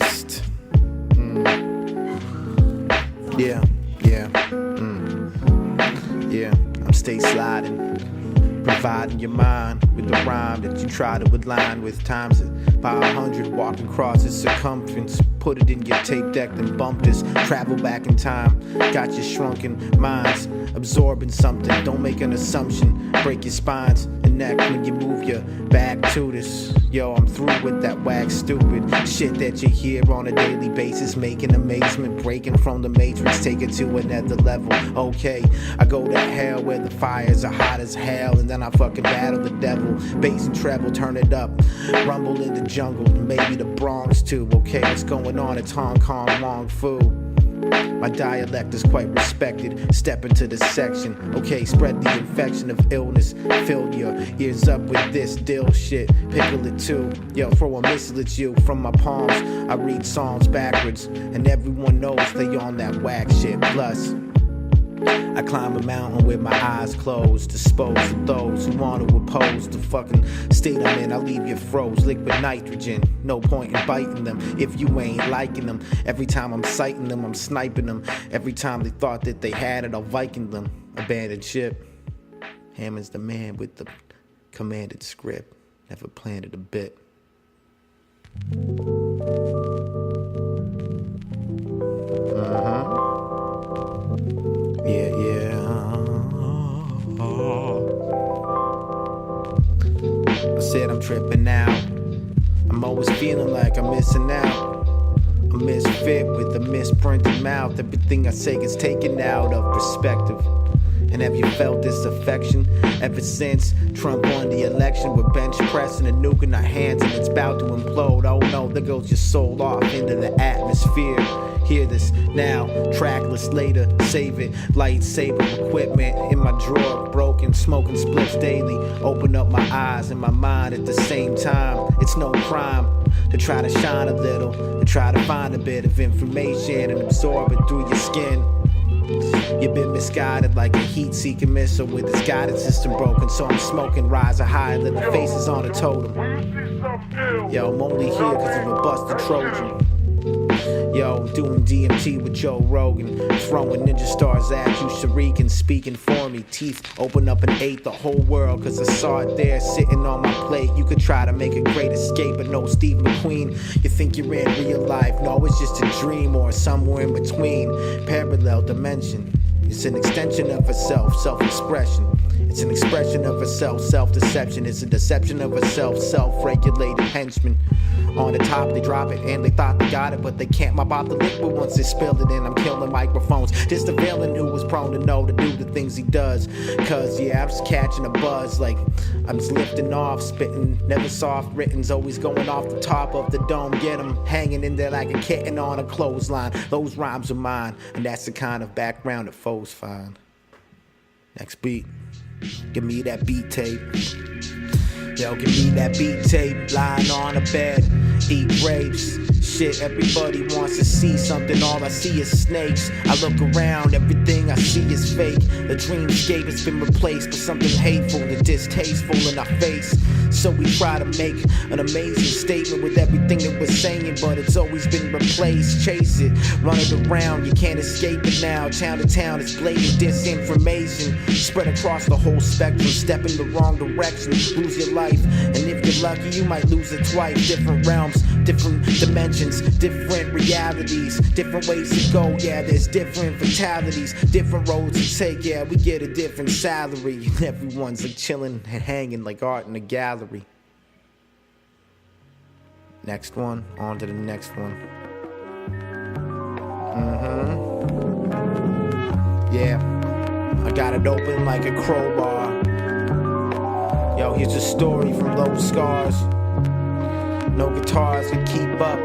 Lokust. Yeah. Yeah, I'm stay sliding, providing your mind with the rhyme that you try to align with. Times it by 100, walking across its circumference. Put it in your tape deck, then bump this. Travel back in time, got your shrunken minds absorbing something. Don't make an assumption, break your spines and neck when you move your back to this. Yo, I'm through with that whack stupid shit that you hear on a daily basis, making amazement, breaking from the matrix, take it to another level. Okay, I go to hell where the fires are hot as hell, and then I fucking battle the devil. Bass and treble, turn it up, rumble in the jungle, maybe the Bronx too. Okay, what's going on? It's Hong Kong, Wong Fu. My dialect is quite respected. Step into the section. Okay, spread the infection of illness. Fill your ears up with this dill shit. Pickle it too. Yo, throw a missile at you from my palms. I read psalms backwards, and everyone knows they on that whack shit. Plus, I climb a mountain with my eyes closed, dispose of those who want to oppose the fucking state I'm in. I leave you froze, liquid nitrogen. No point in biting them if you ain't liking them. Every time I'm sighting them, I'm sniping them. Every time they thought that they had it, I'll Viking them. Abandoned ship. Hammond's the man with the commanded script. Never planted a bit. I said I'm tripping out. I'm always feeling like I'm missing out. A misfit with a misprinted mouth. Everything I say gets taken out of perspective. And have you felt this affection ever since Trump won the election? We're bench pressing a nuke in our hands and it's about to implode. Oh no, there goes your soul off into the atmosphere. Hear this now, trackless later, save it. Lightsaber equipment in my drawer, broken, smoking splits daily. Open up my eyes and my mind at the same time. It's no crime to try to shine a little, to try to find a bit of information and absorb it through your skin. You've been misguided like a heat-seeking missile with its guidance system broken. So I'm smoking, rising higher than the faces on a totem. Yo, I'm only here cause of a busted Trojan. Yo, doing DMT with Joe Rogan, throwing ninja stars at you, Shuriken speaking for me. Teeth open up and ate the whole world, cause I saw it there sitting on my plate. You could try to make a great escape, but no Steve McQueen. You think you're in real life, no, it's just a dream or somewhere in between. Parallel dimension, it's an extension of herself, self-expression. It's an expression of herself, self-deception. It's a deception of herself, self-regulated henchman. On the top they drop it and they thought they got it, but they can't mop out the liquid once they spill it in. I'm killing microphones, just a villain who was prone to know to do the things he does. Cause yeah, I'm just catching a buzz, like I'm just lifting off, spitting, never soft written's always going off the top of the dome. Get them hanging in there like a kitten on a clothesline. Those rhymes are mine, and that's the kind of background that foes find. Next beat, give me that beat tape. Yo, give me that beat tape, lying on a bed, eat grapes. Shit, everybody wants to see something, all I see is snakes. I look around, everything I see is fake. The dreamscape has been replaced with something hateful and distasteful in our face. So we try to make an amazing statement with everything that we're saying, but it's always been replaced. Chase it, run it around, you can't escape it now. Town to town, it's blatant disinformation spread across the whole spectrum. Step in the wrong direction, lose your life. And if you're lucky, you might lose it twice. Different realms, different dimensions, different realities, different ways to go. Yeah, there's different fatalities, different roads to take. Yeah, we get a different salary. Everyone's like chilling and hanging like art in a gallery. Next one, on to the next one. Yeah, I got it open like a crowbar. Yo, here's a story from those scars. No guitars could keep up.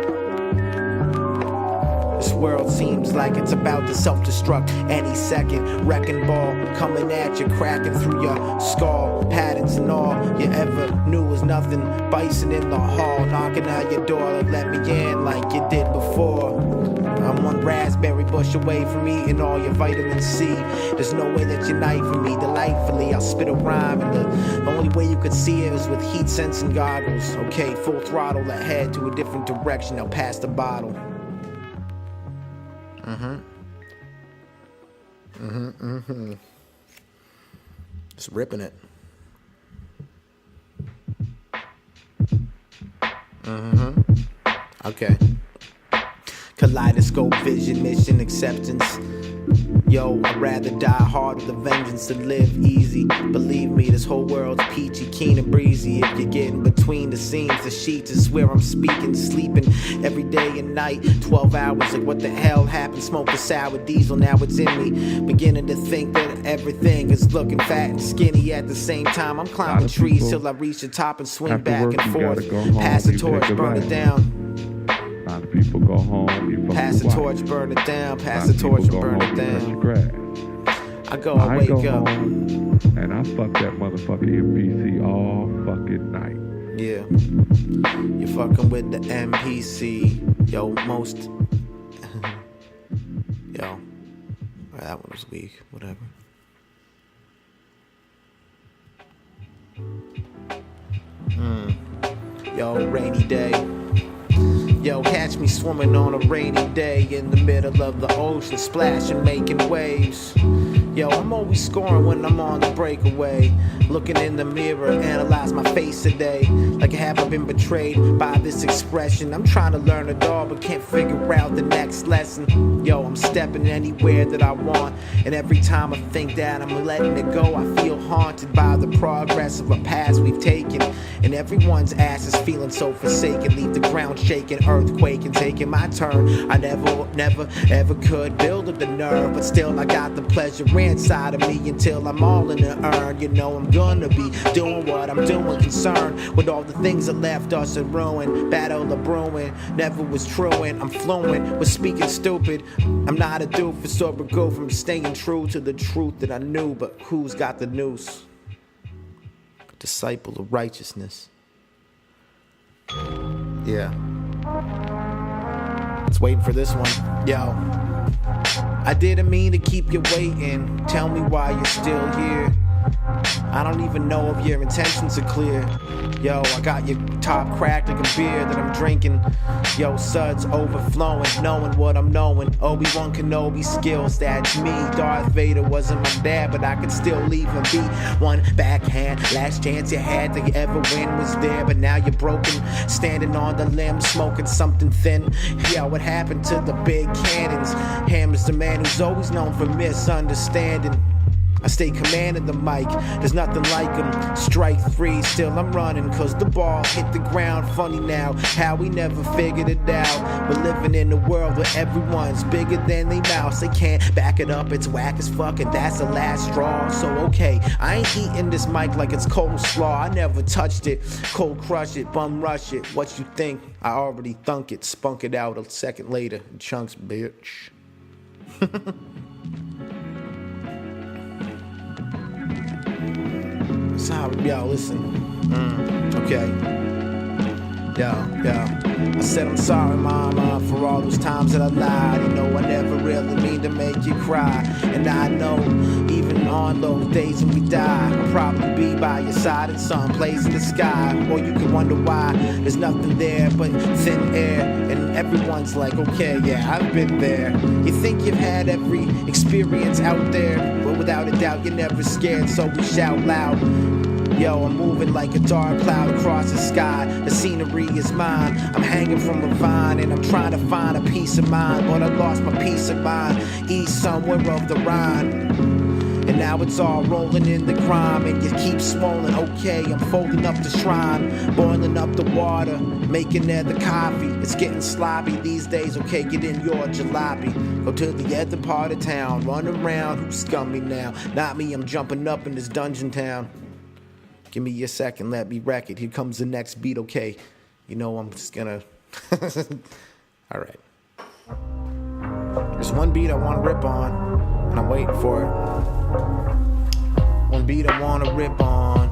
This world seems like it's about to self-destruct any second. Wrecking ball coming at you, cracking through your skull. Patterns and all you ever knew was nothing. Bison in the hall, knocking at your door like let me in like you did before. I'm one raspberry bush away from eating all your vitamin C. There's no way that you're knifing me. Delightfully, I'll spit a rhyme, and the only way you could see it is with heat sensing goggles. Okay, full throttle ahead to a different direction. I'll pass the bottle. Just ripping it. Okay. Kaleidoscope vision, mission acceptance. Yo, I'd rather die hard with a vengeance than live easy. Believe me, this whole world's peachy, keen and breezy. If you're getting between the seams, the sheets is where I'm speaking. Sleeping every day and night, 12 hours. Like what the hell happened? Smoke a sour diesel, now it's in me. Beginning to think that everything is looking fat and skinny at the same time. I'm climbing trees till I reach the top and swing back and forth. Pass the torch, burn it down. A lot of people go home, you pass the torch, burn it down. Pass the torch and burn it down. I wake up. And I fuck that motherfucking MPC all fucking night. Yeah. You're fucking with the MPC. Yo, most. Yo. That one was weak. Whatever. Yo, rainy day. Yo, catch me swimming on a rainy day in the middle of the ocean, splashing, making waves. Yo, I'm always scoring when I'm on the breakaway. Looking in the mirror, analyze my face today. Like have I been betrayed by this expression? I'm trying to learn it all, but can't figure out the next lesson. Yo, I'm stepping anywhere that I want, and every time I think that I'm letting it go, I feel haunted by the progress of a past we've taken. And everyone's ass is feeling so forsaken. Leave the ground shaking, earthquake, and taking my turn. I never, ever could build up the nerve, but still I got the pleasure inside of me until I'm all in the urn. You know I'm gonna be doing what I'm doing, concerned with all the things that left us in ruin. Battle of brewing, never was truant. I'm fluent with speaking stupid. I'm not a doofus or a go from staying true to the truth that I knew, but who's got the noose? Disciple of righteousness. Yeah. It's waiting for this one. Yo. I didn't mean to keep you waiting. Tell me why you're still here. I don't even know if your intentions are clear. Yo, I got your top cracked like a beer that I'm drinking. Yo, suds overflowing, knowing what I'm knowing. Obi-Wan Kenobi skills, that's me. Darth Vader wasn't my dad, but I could still leave him be. One backhand, last chance you had to ever win was there, but now you're broken. Standing on the limb, smoking something thin. Yo, what happened to the big cannons? Hammer's the man who's always known for misunderstanding. I stay commanding the mic, there's nothing like him. Strike three, still I'm running, cause the ball hit the ground. Funny now, how we never figured it out. We're living in a world where everyone's bigger than they mouse. They can't back it up, it's whack as fuck, and that's the last straw. So okay, I ain't eating this mic like it's coleslaw. I never touched it, cold crush it, bum rush it. What you think? I already thunk it, spunk it out a second later in chunks, bitch. Yo, listen. Okay. Yo. I said I'm sorry, mama, for all those times that I lied. You know I never really mean to make you cry. And I know, even on those days when we die, I'll probably be by your side in some place in the sky. Or you can wonder why there's nothing there but thin air. And everyone's like, okay, yeah, I've been there. You think you've had every experience out there, but without a doubt you're never scared, so we shout loud. Yo, I'm moving like a dark cloud across the sky. The scenery is mine. I'm hanging from a vine and I'm trying to find a peace of mind, but I lost my peace of mind east somewhere of the Rhine. And now it's all rolling in the grime, and you keep swollen. Okay, I'm folding up the shrine, boiling up the water, making there the coffee. It's getting sloppy these days. Okay, get in your jalopy. Go to the other part of town, run around. Who's scummy now? Not me. I'm jumping up in this dungeon town. Give me a second, let me wreck it. Here comes the next beat, okay? You know I'm just gonna... All right. one beat I wanna rip on, and I'm waiting for it. One beat I wanna rip on,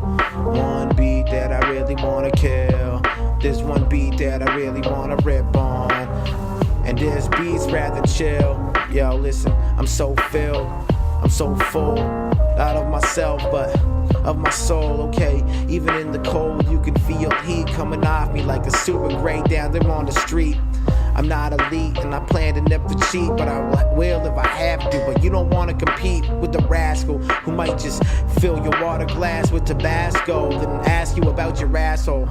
one beat that I really wanna kill. There's one beat that I really wanna rip on, and there's beats rather chill. Yo, listen, I'm so filled, I'm so full, out of myself, but of my soul, okay. Even in the cold, you can feel heat coming off me like a super great down there on the street. I'm not elite and I plan to never cheat, but I will if I have to. But you don't want to compete with the rascal who might just fill your water glass with Tabasco, then ask you about your asshole.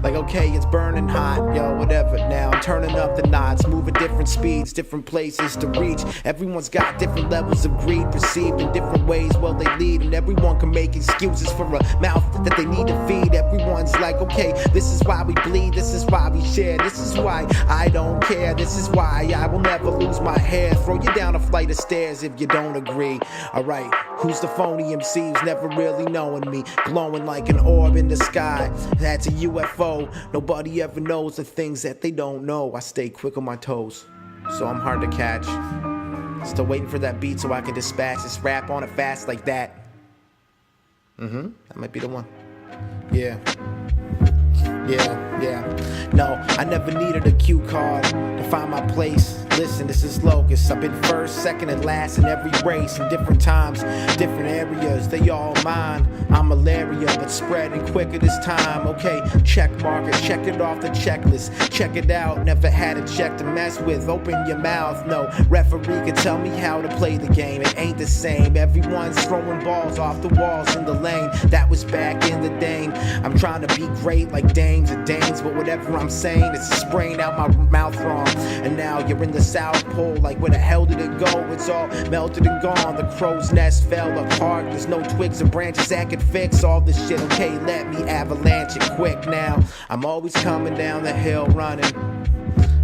Like, okay, it's burning hot, yo, whatever. Now I'm turning up the knots, moving different speeds, different places to reach. Everyone's got different levels of greed, perceived in different ways. Well, they lead, and everyone can make excuses for a mouth that they need to feed. Everyone's like, okay, this is why we bleed, this is why we share, this is why I don't care, this is why I will never lose my hair. Throw you down a flight of stairs if you don't agree. Alright, who's the phony MC who's never really knowing me? Glowing like an orb in the sky, that's a UFO. Nobody ever knows the things that they don't know. I stay quick on my toes, so I'm hard to catch. Still waiting for that beat so I can dispatch this rap on it fast like that. That might be the one. Yeah. No, I never needed a cue card to find my place. Listen, this is Lokust. I've been first, second, and last in every race. In different times, different areas, they all mine. I'm malaria, but spreading quicker this time. Okay, check marker, check it off the checklist. Check it out, never had a check to mess with. Open your mouth, no referee can tell me how to play the game. It ain't the same, everyone's throwing balls off the walls in the lane. That was back in the day. I'm trying to be great like dames and dames, but whatever I'm saying, it's spraying out my mouth wrong. And now you're in the South Pole, like where the hell did it go? It's all melted and gone, the crow's nest fell apart. There's no twigs or branches that could fix all this shit. Okay, let me avalanche it quick now. I'm always coming down the hill running,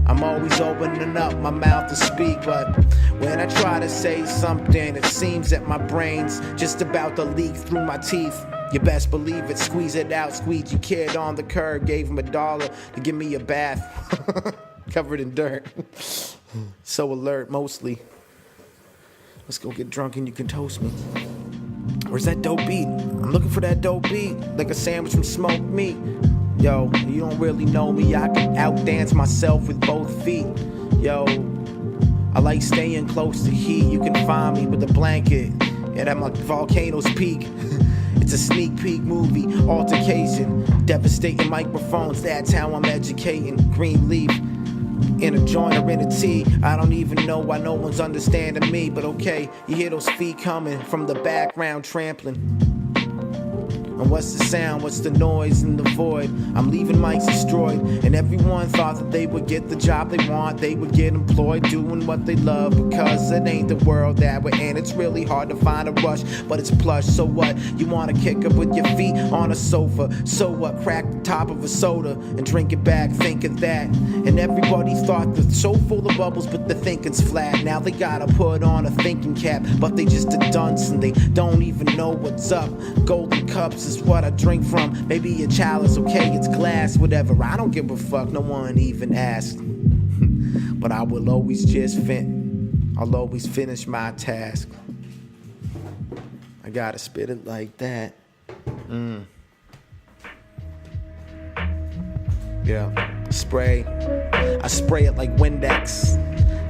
I'm always opening up my mouth to speak, but when I try to say something, it seems that my brain's just about to leak through my teeth. You best believe it, squeeze it out, squeegee kid on the curb, gave him $1 to give me a bath, covered in dirt. So alert, mostly. Let's go get drunk and you can toast me. Where's that dope beat? I'm looking for that dope beat, like a sandwich from smoked meat. Yo, you don't really know me, I can outdance myself with both feet. Yo, I like staying close to heat, you can find me with a blanket, and at my volcano's peak. It's a sneak peek movie, altercation, devastating microphones, that's how I'm educating. Green leaf, in a joint or in a tea, I don't even know why no one's understanding me. But okay, you hear those feet coming from the background trampling. And what's the sound, what's the noise in the void? I'm leaving mics destroyed, and everyone thought that they would get the job they want, they would get employed doing what they love, because it ain't the world that we're in. It's really hard to find a rush, but it's plush. So what? You wanna kick up with your feet on a sofa, so what? Crack the top of a soda and drink it back, think of that. And everybody thought they're so full of bubbles, but the thinking's flat. Now they gotta put on a thinking cap, but they just a dunce and they don't even know what's up. Golden cups is what I drink from, maybe a chalice, okay, it's glass, whatever, I don't give a fuck, no one even asked. But I will always just I'll always finish my task. I gotta spit it like that. Yeah, spray, I spray it like Windex.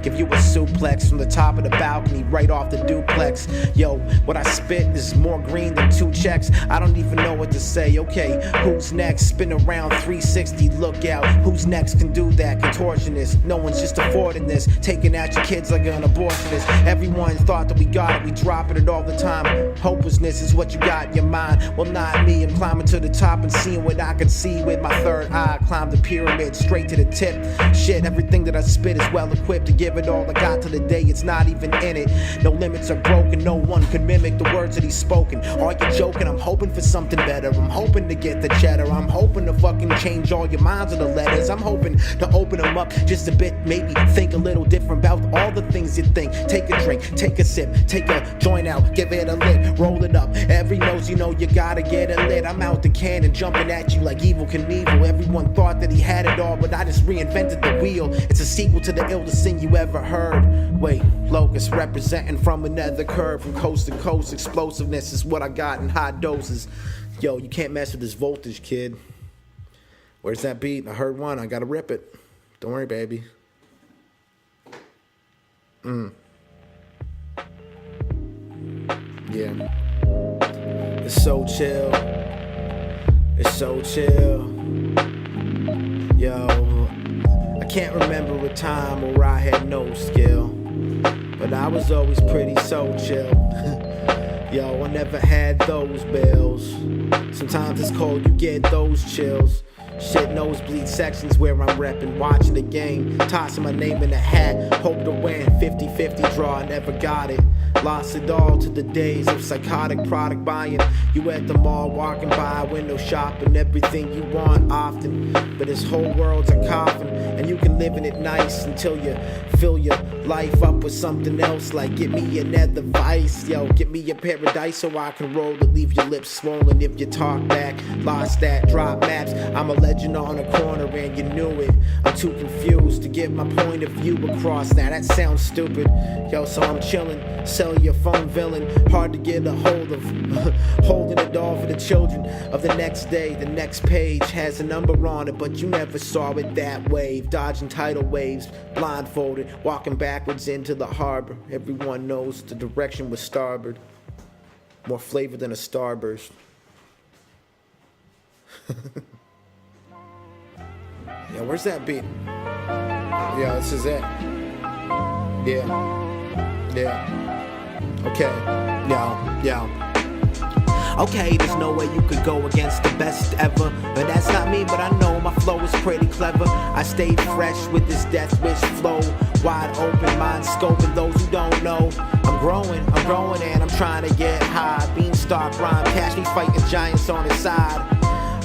Give you a suplex from the top of the balcony, right off the duplex. Yo, what I spit is more green than 2 checks. I don't even know what to say. Okay, who's next? Spin around 360, look out. Who's next can do that? Contortionist. No one's just affording this. Taking out your kids like an abortionist. Everyone thought that we got it, we dropping it all the time. Hopelessness is what you got in your mind. Well, not me. I'm climbing to the top and seeing what I can see with my third eye. Climb the pyramid straight to the tip. Shit, everything that I spit is well equipped to give it all I got to the day, it's not even in it. No limits are broken, no one can mimic the words that he's spoken. Are you joking? I'm hoping for something better. I'm hoping to get the cheddar. I'm hoping to fucking change all your minds with the letters. I'm hoping to open them up just a bit, maybe think a little different about all the things you think. Take a drink, take a sip, take a joint out, give it a lit, roll it up. Every nose, you know you gotta get it lit. I'm out the cannon, jumping at you like Evil Knievel. Everyone thought that he had it all, but I just reinvented the wheel. It's a sequel to the ill to sing you ever heard. Wait, Lokust representing from another curve. From coast to coast, explosiveness is what I got in high doses. Yo, you can't mess with this voltage, kid. Where's that beat? I heard one, I gotta rip it. Don't worry, baby. Yeah. It's so chill. It's so chill. Yo, I can't remember a time where I had no skill, but I was always pretty so chill. Yo, I never had those bills. Sometimes it's cold, you get those chills. Shit, nosebleed sections where I'm reppin', watching the game, tossing my name in the hat, hope to win, 50-50 draw, I never got it. Lost it all to the days of psychotic product buying. You at the mall, walking by, window shopping, everything you want often. But this whole world's a coffin, and you can live in it nice until you fill your life up with something else. Like, get me another vice, yo, get me a paradise so I can roll to leave your lips swollen if you talk back. Lost that, drop maps, I'm a legend on a corner and you knew it. I'm too confused to get my point of view across. Now that sounds stupid, yo, so I'm chilling. Sell your phone villain, hard to get a hold of. Holding it all for the children of the next day. The next page has a number on it, but you never saw it that wave. Dodging tidal waves, blindfolded, walking backwards into the harbor. Everyone knows the direction was starboard. More flavor than a starburst. Yeah, where's that beat? Yeah, this is it. Yeah. Okay, yo. Okay, there's no way you could go against the best ever. But that's not me, but I know my flow is pretty clever. I stay fresh with this death wish flow. Wide open, mind scoping those who don't know. I'm growing, and I'm trying to get high. Beanstalk rhyme, catch me fighting giants on the side.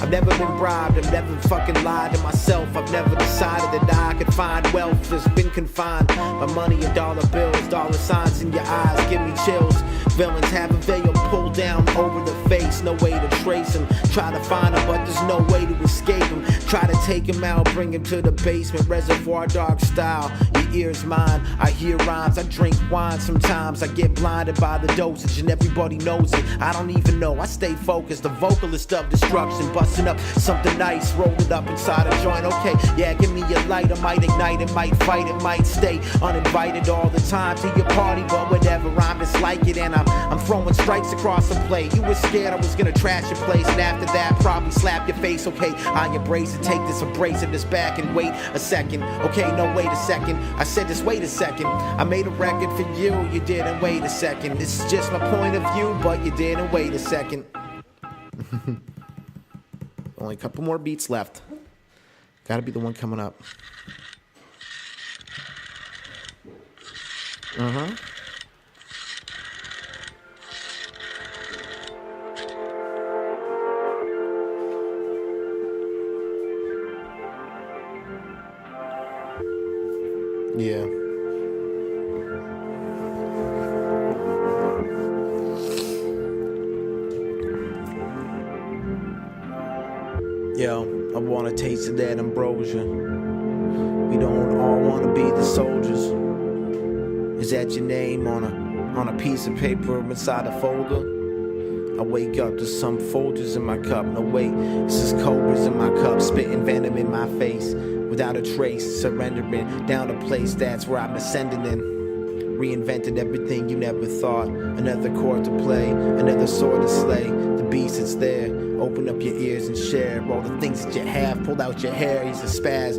I've never been bribed, I've never fucking lied to myself. I've never decided that I could find wealth that's been confined by money and dollar bills. Dollar signs in your eyes give me chills. Villains have a veil pulled down over the face. No way to trace them. Try to find them, but there's no way to escape them. Try to take him out, bring him to the basement. Reservoir Dog style, your ear's mine. I hear rhymes, I drink wine. Sometimes I get blinded by the dosage and everybody knows it. I don't even know, I stay focused. The vocalist of destruction, busting up something nice, roll it up inside a joint. Okay, yeah, give me a light, I might ignite it, might fight it, might stay uninvited all the time to your party, but whatever, I'm just like it. And I'm throwing strikes across the plate. You were scared I was gonna trash your place, and after that probably slap your face. Okay, I embrace it, take this abrasiveness back and wait a second. Okay, no, wait a second, I said just wait a second. I made a record for you, you didn't wait a second. This is just my point of view, but you didn't wait a second. Only a couple more beats left. Gotta be the one coming up. Yeah. Yo, I want a taste of that ambrosia. We don't all want to be the soldiers. Is that your name on a piece of paper inside a folder? I wake up to some Folgers in my cup. No wait, this is cobras in my cup, spitting venom in my face without a trace, surrendering down a place that's where I'm ascending in. Reinvented everything you never thought. Another chord to play, another sword to slay. The beast is there. Open up your ears and share all the things that you have. Pulled out your hair, he's a spaz,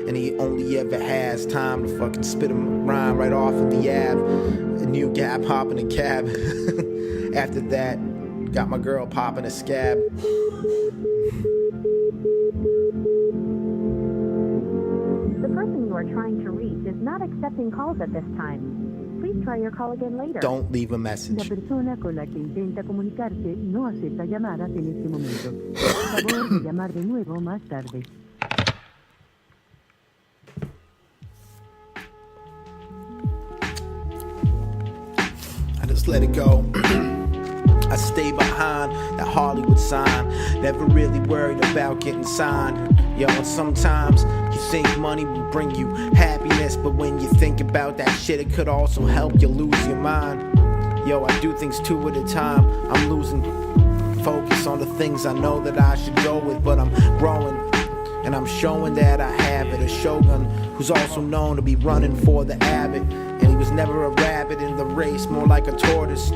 and he only ever has time to fucking spit a rhyme right off of the ab. A new gap hopping a cab. After that, got my girl popping a scab. The person you are trying to reach is not accepting calls at this time. Please try your call again later. Don't leave a La message. persona con la que intenta comunicarse no acepta llamadas en este momento. Por favor, de llamar de nuevo más tarde. I just let it go. I stay behind that Hollywood sign. Never really worried about getting signed. Yo, and sometimes you think money will bring you happiness, but when you think about that shit, it could also help you lose your mind. Yo, I do things two at a time. I'm losing focus on the things I know that I should go with, but I'm growing. And I'm showing that I have it. A shogun who's also known to be running for the abbot. And he was never a rabbit in the race, more like a tortoise.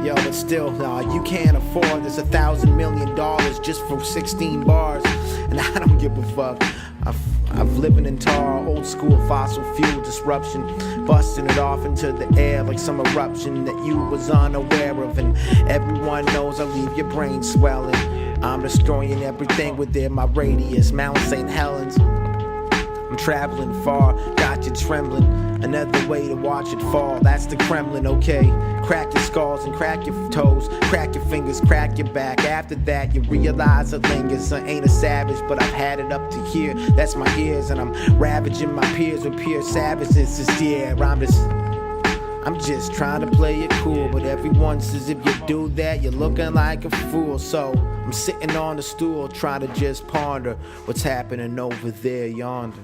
Yo, but still, nah, you can't afford this $1,000 million just for 16 bars. And I don't give a fuck. I've living in tar, old school fossil fuel disruption, busting it off into the air like some eruption that you was unaware of. And everyone knows I leave your brain swelling. I'm destroying everything within my radius. Mount St. Helens, I'm traveling far, got you trembling. Another way to watch it fall, that's the Kremlin, okay? Crack your skulls and crack your toes, crack your fingers, crack your back. After that, you realize it lingers. I ain't a savage, but I've had it up to here. That's my ears, and I'm ravaging my peers with pure savages this year. I'm just trying to play it cool, but everyone says if you do that, you're looking like a fool. So I'm sitting on the stool, trying to just ponder what's happening over there yonder.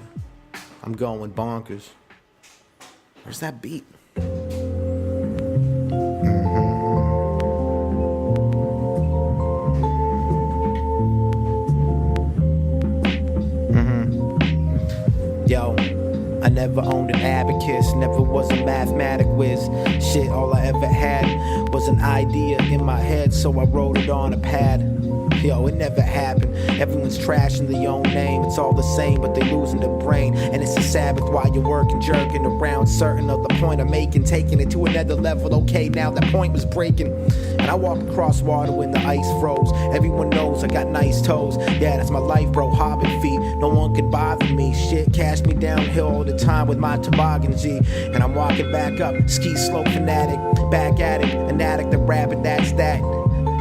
I'm going bonkers. Where's that beat? Yo, I never owned an abacus, never was a mathematic whiz. Shit, all I ever had was an idea in my head, so I wrote it on a pad. Yo, it never happened. Everyone's trashing their own name. It's all the same, but they losing their brain. And it's a Sabbath while you're working, jerking around, certain of the point I'm making, taking it to another level. Okay, now that point was breaking. And I walk across water when the ice froze. Everyone knows I got nice toes. Yeah, that's my life, bro, hobbit feet. No one could bother me. Shit, cash me downhill all the time with my toboggan G. And I'm walking back up, ski slope fanatic, back at it, an addict, a rabbit, that's that.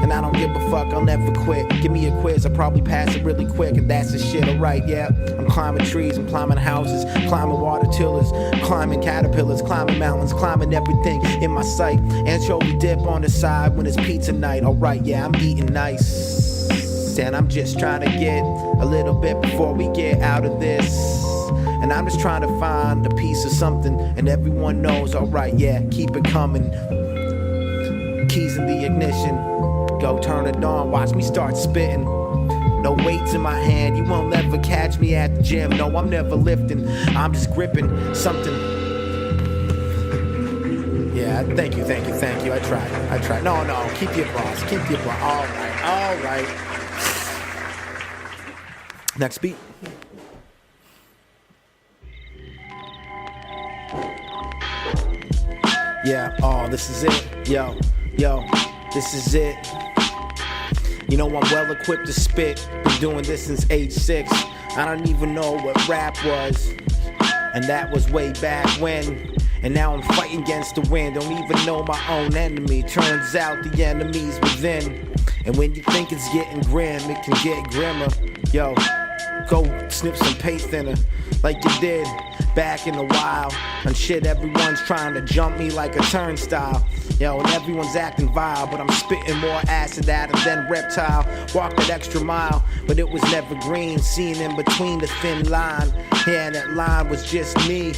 And I don't give a fuck, I'll never quit. Give me a quiz, I'll probably pass it really quick. And that's the shit, alright, yeah. I'm climbing trees, I'm climbing houses, climbing water tillers, climbing caterpillars, climbing mountains, climbing everything in my sight. Anchovy dip on the side when it's pizza night. Alright, yeah, I'm eating nice. And I'm just trying to get a little bit before we get out of this. And I'm just trying to find a piece of something. And everyone knows, alright, yeah, keep it coming. Keys in the ignition. Go turn it on, watch me start spitting. No weights in my hand, you won't ever catch me at the gym. No, I'm never lifting, I'm just gripping something. Yeah, thank you. I tried. No, keep your boss. All right. Next beat. Yeah, oh, this is it. Yo, this is it. You know I'm well equipped to spit. Been doing this since age 6. I don't even know what rap was. And that was way back when. And now I'm fighting against the wind. Don't even know my own enemy. Turns out the enemy's within. And when you think it's getting grim, it can get grimmer. Yo, go snip some paste thinner like you did back in a while. And shit, everyone's trying to jump me like a turnstile. Yo, and everyone's acting vile, but I'm spitting more acid at it than reptile. Walked that extra mile, but it was never green. Seen in between the thin line. Yeah, and that line was just me.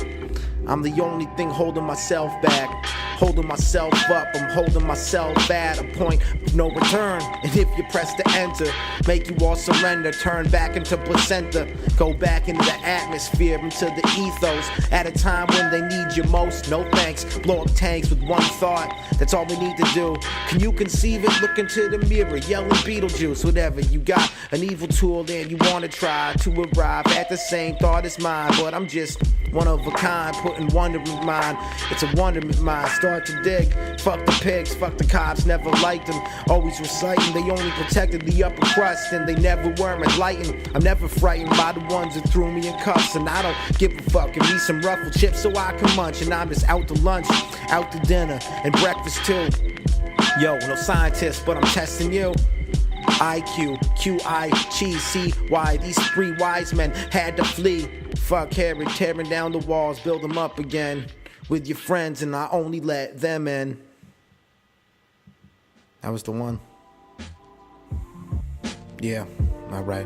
I'm the only thing holding myself back, holding myself up. I'm holding myself at a point of no return. And if you press the enter, make you all surrender. Turn back into placenta, go back into the atmosphere, into the ethos. At a time when they need you most, no thanks. Blow up tanks with one thought, that's all we need to do. Can you conceive it? Look into the mirror, yelling Beetlejuice. Whatever, you got an evil tool and you wanna try to arrive at the same thought as mine. But I'm just one of a kind, putting wonder in mind. It's a wonderment mind. Start to dig. Fuck the pigs, fuck the cops, never liked them. Always reciting, they only protected the upper crust and they never were enlightened. I'm never frightened by the ones that threw me in cuffs. And I don't give a fuck. Give me some ruffled chips so I can munch. And I'm just out to lunch, out to dinner, and breakfast too. Yo, no scientist, but I'm testing you. IQ, QI, cheese, CY. These 3 wise men had to flee. Fuck Herod, tearing down the walls, build them up again with your friends, and I only let them in. That was the one. Yeah, alright.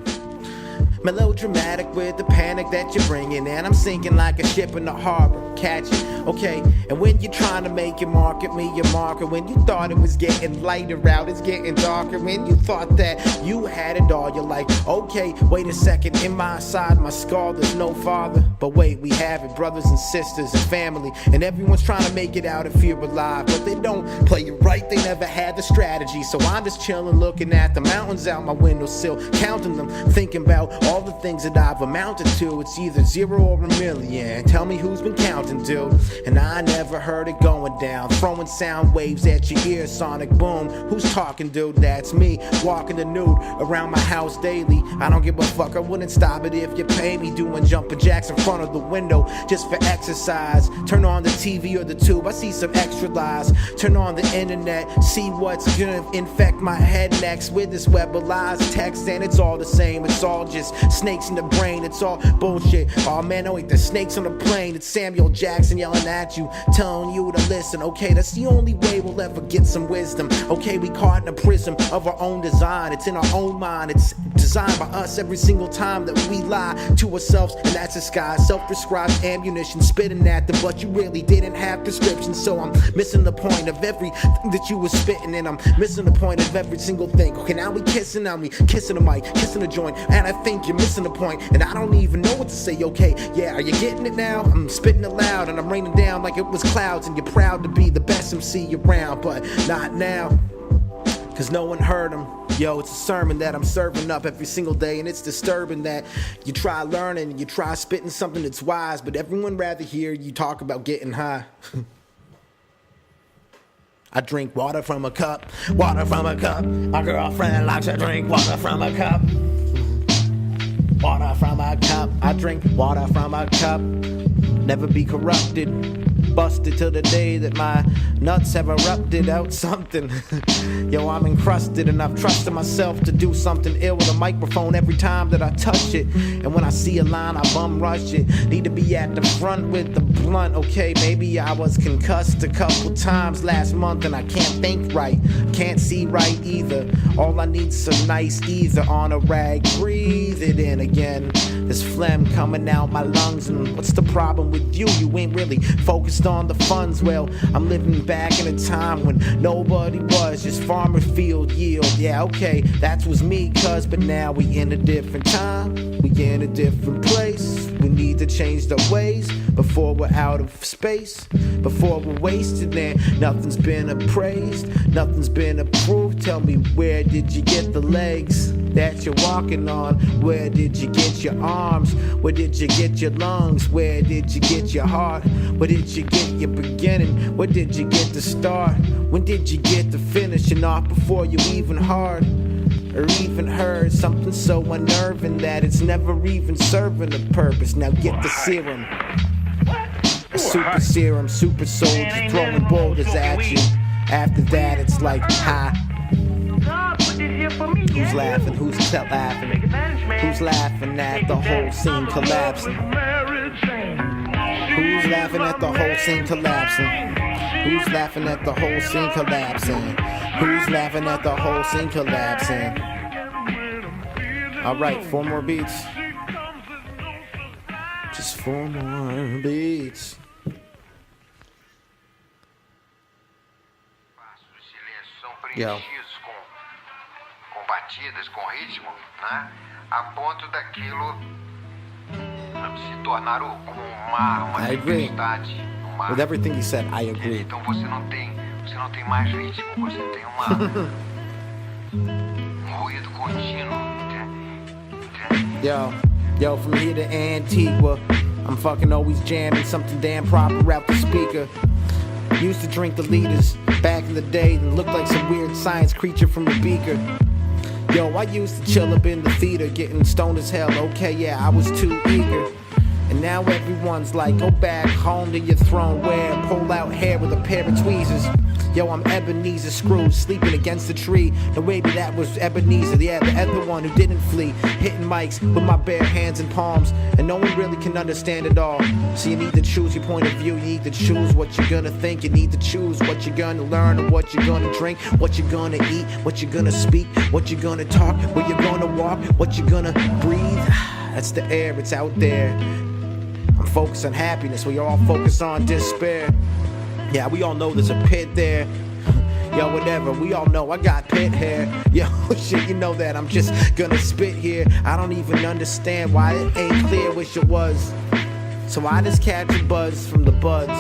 Melodramatic with the panic that you're bringing, and I'm sinking like a ship in the harbor. Catch it, okay? And when you're trying to make your mark at me, your marker. When you thought it was getting lighter out, it's getting darker. When you thought that you had it all, you're like, okay, wait a second. In my side, my skull, there's no father. But wait, we have it, brothers and sisters and family. And everyone's trying to make it out if you're alive. But they don't play it right, they never had the strategy. So I'm just chilling, looking at the mountains out my windowsill, counting them, thinking about all the things that I've amounted to. It's either 0 or 1,000,000. Tell me who's been counting, dude. And I never heard it going down. Throwing sound waves at your ear, sonic boom. Who's talking, dude? That's me. Walking the nude around my house daily. I don't give a fuck, I wouldn't stop it if you pay me. Doing jumping jacks in front of the window just for exercise. Turn on the TV or the tube, I see some extra lies. Turn on the internet, see what's gonna infect my head next with this web of lies. Text and it's all the same, it's all just snakes in the brain, it's all bullshit. Oh man, oh wait, the snakes on the plane. It's Samuel Jackson yelling at you, telling you to listen. Okay, that's the only way we'll ever get some wisdom. Okay, we caught in a prism of our own design. It's in our own mind, it's designed by us every single time that we lie to ourselves. And that's a sky, self-prescribed ammunition spitting at them. But you really didn't have prescriptions. So I'm missing the point of everything that you were spitting. And I'm missing the point of every single thing. Okay, now we kissing the mic, kissing the joint. And I think you're missing the point, and I don't even know what to say. Okay, yeah, are you getting it now? I'm spitting it loud and I'm raining down like it was clouds. And you're proud to be the best MC around, but not now, cause no one heard him. Yo, it's a sermon that I'm serving up every single day, and it's disturbing that you try learning and you try spitting something that's wise, but everyone rather hear you talk about getting high. I drink water from a cup, water from a cup. My girlfriend likes to drink water from a cup. Water from a cup, I drink water from a cup. Never be corrupted. Busted till the day that my nuts have erupted out something. Yo, I'm encrusted and I've trusted myself to do something ill with a microphone every time that I touch it. And when I see a line, I bum rush it. Need to be at the front with the blunt. Okay, maybe I was concussed a couple times last month and I can't think right, can't see right either. All I need's some nice ether on a rag. Breathe it in again. There's phlegm coming out my lungs, and what's the problem with you? You ain't really focused on the funds. Well, I'm living back in a time when nobody was, just farmer field yield. Yeah, okay, that was me, cuz, but now we in a different time, we in a different place. We need to change the ways before we're out of space, before we're wasted and nothing's been appraised, nothing's been approved. Tell me, where did you get the legs that you're walking on? Where did you get your arms? Where did you get your lungs? Where did you get your heart? Where did you get your beginning? Where did you get the start? When did you get the finish? And off before you even hard or even heard something so unnerving that it's never even serving a purpose. Now get the serum, super serum, super soldier throwing boulders at you. After that it's like, ha. Who's laughing? Who's laughing? Who's laughing at the whole scene collapsing? Who's laughing at the whole scene collapsing? Who's laughing at the whole scene collapsing? Who's laughing at the whole scene collapsing? Alright, 4 more beats. Just 4 more beats. Yo. Batidas com ritmo, né? A ponto daquilo se tornar como uma tempestade no mar. With everything he said, I agree. Então você não tem mais ritmo, você tem ruído contínuo, entende? Yo, from here to Antigua, I'm fucking always jamming something damn proper out the speaker. Used to drink the liters back in the day and looked like some weird science creature from the beaker. Yo, I used to chill up in the theater, getting stoned as hell. Okay, yeah, I was too eager And now everyone's like, go back home to your throne where pull out hair with a pair of tweezers. Yo, I'm Ebenezer Scrooge, sleeping against the tree. No, maybe that was Ebenezer, yeah, the other one who didn't flee. Hitting mics with my bare hands and palms, and no one really can understand it all. So you need to choose your point of view, you need to choose what you're gonna think. You need to choose what you're gonna learn and what you're gonna drink, what you're gonna eat, what you're gonna speak, what you're gonna talk, where you're gonna walk, what you're gonna breathe. That's the air, it's out there. I'm focused on happiness, we all focus on despair. Yeah, we all know there's a pit there. Yo, whatever, we all know I got pit hair. Yo, shit, you know that I'm just gonna spit here. I don't even understand why it ain't clear, wish it was. So I just catch a buzz from the buds.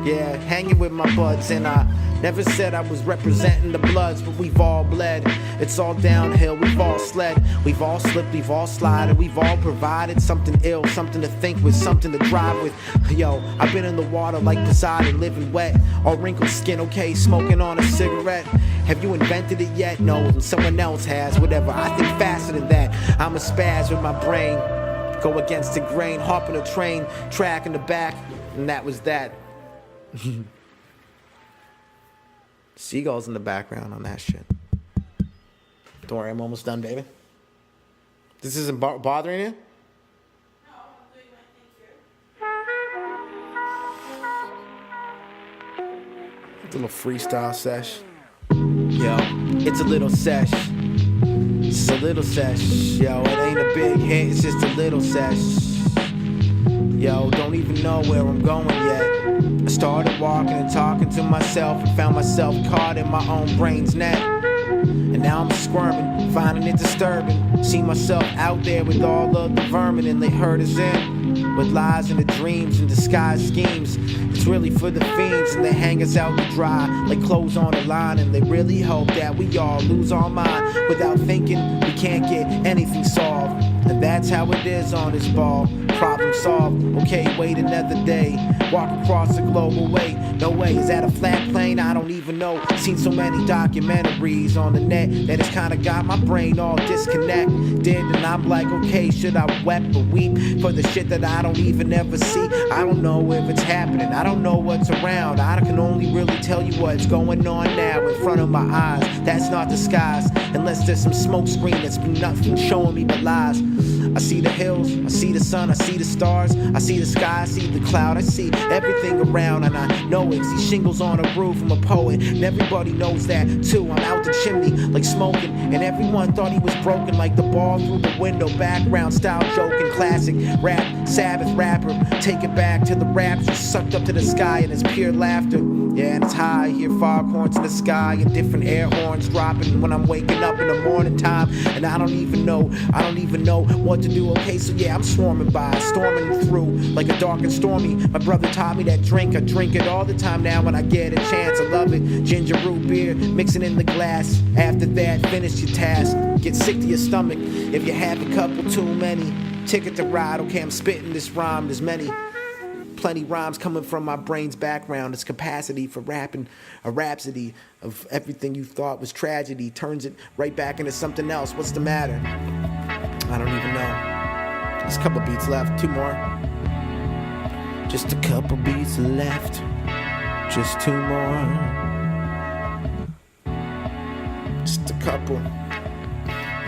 Yeah, hanging with my buds, and I never said I was representing the Bloods, but we've all bled. It's all downhill, we've all sled, we've all slipped, we've all slided, we've all provided something ill, something to think with, something to drive with. Yo, I've been in the water like Poseidon, living wet, all wrinkled skin, okay, smoking on a cigarette. Have you invented it yet? No, someone else has, whatever. I think faster than that. I'm a spaz with my brain, go against the grain, hop on a train, track in the back, and that was that. Seagulls in the background on that shit. Don't worry, I'm almost done, baby. This isn't bothering you? No, I'm doing my thing here. It's a little freestyle sesh. Yo, it's a little sesh. It's a little sesh. Yo, it ain't a big hit, it's just a little sesh. Yo, don't even know where I'm going yet. I started walking and talking to myself and found myself caught in my own brain's net. And now I'm squirming, finding it disturbing. See myself out there with all of the vermin, and they herd us in with lies and the dreams and disguised schemes. It's really for the fiends, and they hang us out to dry like clothes on a line. And they really hope that we all lose our mind. Without thinking, we can't get anything solved. And that's how it is on this ball. Problem solved. Okay, wait another day. Walk across the globe away. No way, is that a flat plane? I don't even know. Seen so many documentaries on the net that it's kinda got my brain all disconnected. And I'm like, okay, should I weep or weep for the shit that I don't even ever see? I don't know if it's happening. I don't know what's around. I can only really tell you what's going on now in front of my eyes. That's not disguise, unless there's some smoke screen that's been nothing showing me but lies. I see the hills, I see the sun, I see the stars, I see the sky, I see the cloud, I see everything around, and I know it. See shingles on a roof, I'm a poet, and everybody knows that too. I'm out the chimney like smoking, and everyone thought he was broken like the ball through the window. Background style joking, classic rap, Sabbath rapper. Take it back to the raps, just sucked up to the sky and it's pure laughter. Yeah, and it's high, hear foghorns in the sky and different air horns dropping when I'm waking up in the morning time. And I don't even know what to do. Okay, so yeah, I'm swarming by, storming through like a dark and stormy. My brother taught me that drink, I drink it all the time now when I get a chance. I love it, ginger root beer, mixing in the glass. After that, finish your task. Get sick to your stomach if you have a couple too many. Ticket to ride, okay, I'm spitting this rhyme, there's plenty rhymes coming from my brain's background. Its capacity for rapping, a rhapsody of everything you thought was tragedy, turns it right back into something else. What's the matter? I don't even know. Just a couple beats left, 2 more. Just a couple beats left, just 2 more. Just a couple.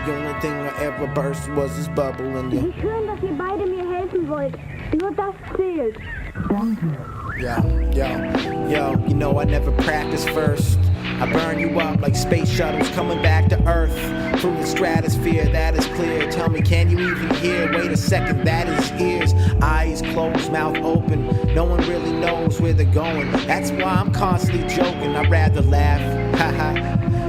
The only thing I ever burst was this bubble in Wie schön, dass ihr beide mir helfen wollt. Nur das zählt. Yo, you know I never practice first. I burn you up like space shuttles coming back to Earth. Through the stratosphere, that is clear. Tell me, can you even hear? Wait a second, that is ears. Eyes closed, mouth open. No one really knows where they're going. That's why I'm constantly joking. I'd rather laugh,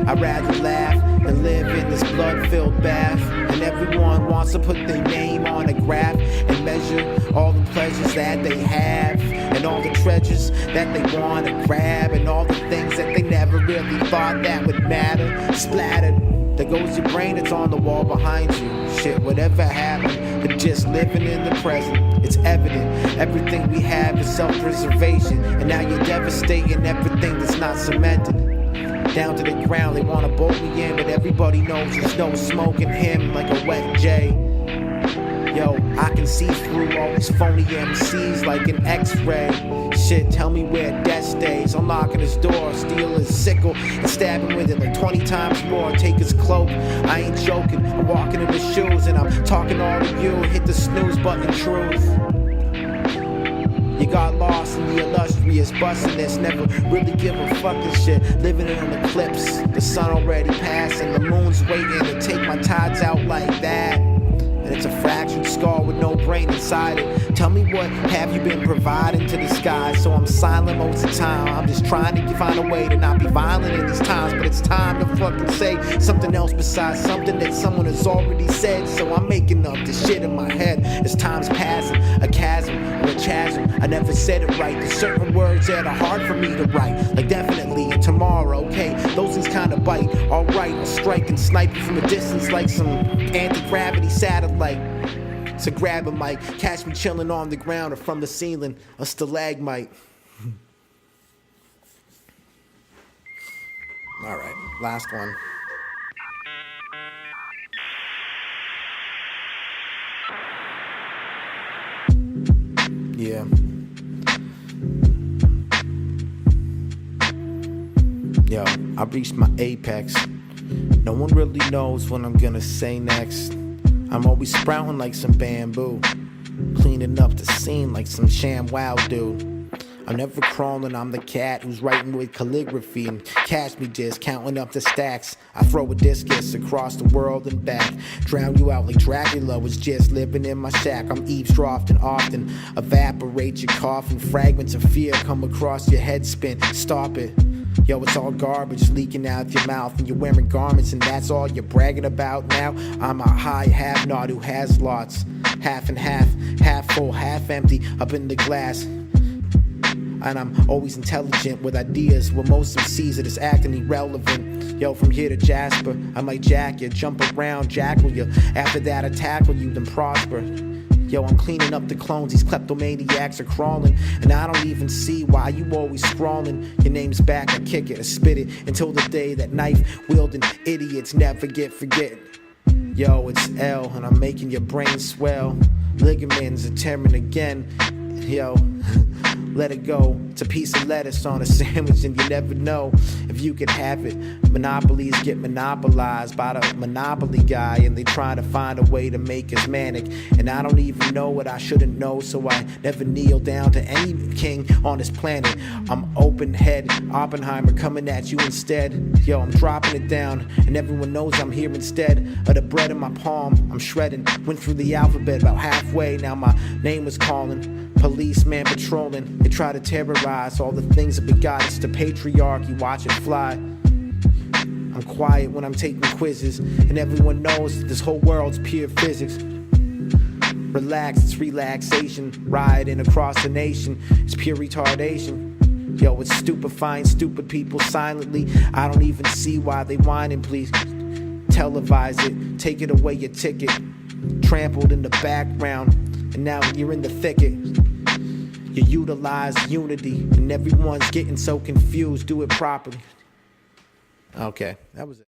I'd rather laugh than live in this blood-filled bath. And everyone wants to put their name on a graph and measure all the pleasures that they have, and all the treasures that they want to grab, and all the things that they never really thought that would matter. Splattered, there goes your brain, it's on the wall behind you. Shit, whatever happened to just living in the present? It's evident, everything we have is self-preservation, and now you're devastating everything that's not cemented. Down to the ground, they wanna bolt me in, but everybody knows there's no smoke in him like a wet J. Yo, I can see through all these phony MCs like an X-ray. Shit, tell me where death stays. Unlocking his door, steal his sickle, and stab him with it like 20 times more. Take his cloak, I ain't joking. I'm walking in his shoes and I'm talking all to you. Hit the snooze button, truth. You got lost in the illustrious bustiness. Never really give a fucking shit. Living in an eclipse. The sun already passed and the moon's waiting to take my tides out like that. And it's a fractured skull with no brain inside it. Tell me what have you been providing to the sky? So I'm silent most of the time. I'm just trying to find a way to not be violent in these times. But it's time to fucking say something else besides something that someone has already said. So I'm making up this shit in my head as time's passing. A chasm or a chasm. I never said it right. There's certain words that are hard for me to write. Like definitely and tomorrow, okay? Those things kinda bite. Alright, I'll strike and snipe you from a distance like some anti-gravity satellite. So grab a mic, catch me chilling on the ground or from the ceiling, a stalagmite. Alright, last one. Yeah. Yo, I reached my apex. No one really knows what I'm gonna say next. I'm always sprouting like some bamboo, cleaning up the scene like some sham wow dude. I'm never crawling, I'm the cat who's writing with calligraphy and catch me just counting up the stacks. I throw a discus across the world and back, drown you out like Dracula was just living in my shack. I'm eavesdropping often, evaporate your coffin, fragments of fear come across your head spin, stop it. Yo, it's all garbage leaking out your mouth and you're wearing garments and that's all you're bragging about now. I'm a high have-not who has lots, half and half, half full, half empty, up in the glass. And I'm always intelligent with ideas, where most MCs are just acting irrelevant. Yo, from here to Jasper, I might jack you, jump around, jackal you. After that I tackle you, then prosper. Yo, I'm cleaning up the clones, these kleptomaniacs are crawling. And I don't even see why you always scrawling. Your name's back, I kick it, I spit it until the day that knife-wielding idiots never forget. Yo, it's L, and I'm making your brain swell. Ligaments are tearing again. Yo, let it go. It's a piece of lettuce on a sandwich and you never know if you could have it. Monopolies get monopolized by the monopoly guy and they try to find a way to make us manic. And I don't even know what I shouldn't know, so I never kneel down to any king on this planet. I'm open head, Oppenheimer coming at you instead. Yo, I'm dropping it down and everyone knows I'm here instead of the bread in my palm. I'm shredding, went through the alphabet about halfway, now my name was calling. Policeman patrolling, they try to terrorize all the things that we got. It's the patriarchy, watch it fly. I'm quiet when I'm taking quizzes, and everyone knows that this whole world's pure physics. Relax, it's relaxation, riding across the nation, it's pure retardation. Yo, it's stupefying stupid people silently. I don't even see why they whining, please. Televise it, take it away your ticket. Trampled in the background, and now you're in the thicket. You utilize unity, and everyone's getting so confused. Do it properly. Okay, that was it.